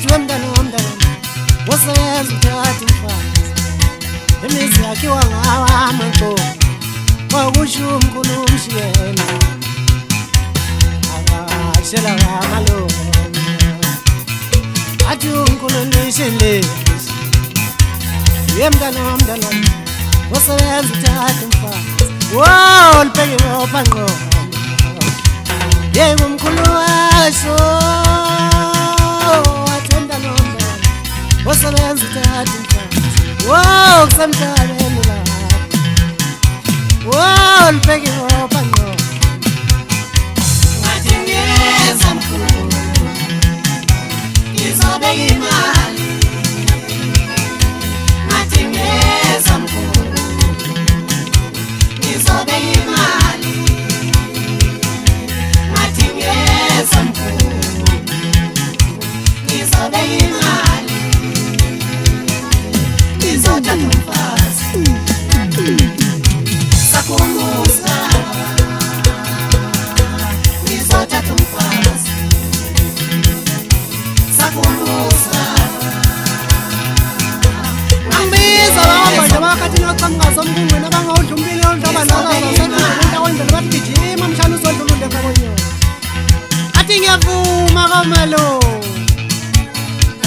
wathi wemntana womntana wosebenza uthatha umfazi imizi yakhiwa ngawo amankomo kwakusho umkhulu umshiyela akashela ngamalunga athi umkhulu nishelezi yemntana womntana wosebenza uthatha umfazi wo liphekiwe ophanqomo yebo umkhulu washo athenda nomntana wosebenza uthatha umfazi wo kusemhlabeni la wo liphekiwe ophanqomo ngathi ngeza mkhulu ngizobeka imali ngathi ngeza mkhulu ngizobeka imali ngathi ngeza mkhulu ngizobeka imali ngizothatha umfazi sakumusa ngizothatha umfazi sakumusa angibiza labo nje bakathi nocamka somkungweni abangawudlumbile ondaba nakazasendawo indlela bathi gijima mshana uzodlulule ngabonyo athi ngiyavuma kamalo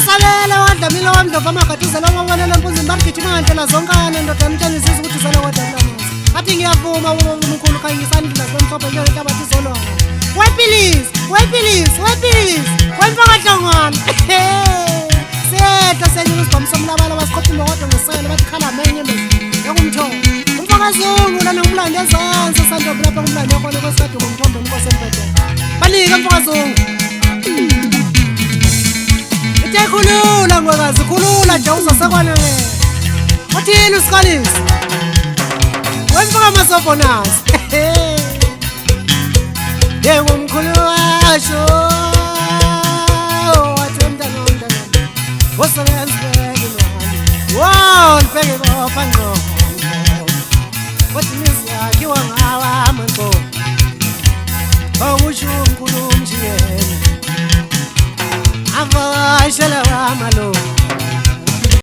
salele wadlamile wamdlova amagaduzela wabonela empunzini bathi gijima ngandlela zonkana ndoda mtshanisiza ukuthi usele wadlamile athi ngiyavuma umkhulu khanyisandlela zomhlophe njengenhlabathi izolwana wepilisi wepilisi wepilisi wemfakahlongwana sehla senyuka isibhamu somlabala basiqophimba kodwa ngesele bathi khala menye mezi yakumthombo umfakazungu lana ngumlando ezansi esandlovu lapha ngumlando yakhona kwesikade ngumthombo enkosi empedela balike mfakazungu itekhulula ngwekazi khulula nje uzasekwanele uthini usikalisi wemfaka amasobonasi yebo mkhulu washo wathi umntana womntana wosebenza ubeka imali wo liphekiwe ophanqomo wathi imizi yakhiwa ngawo amankomo kwakusho umkhulu umshiyela avakashela wamalo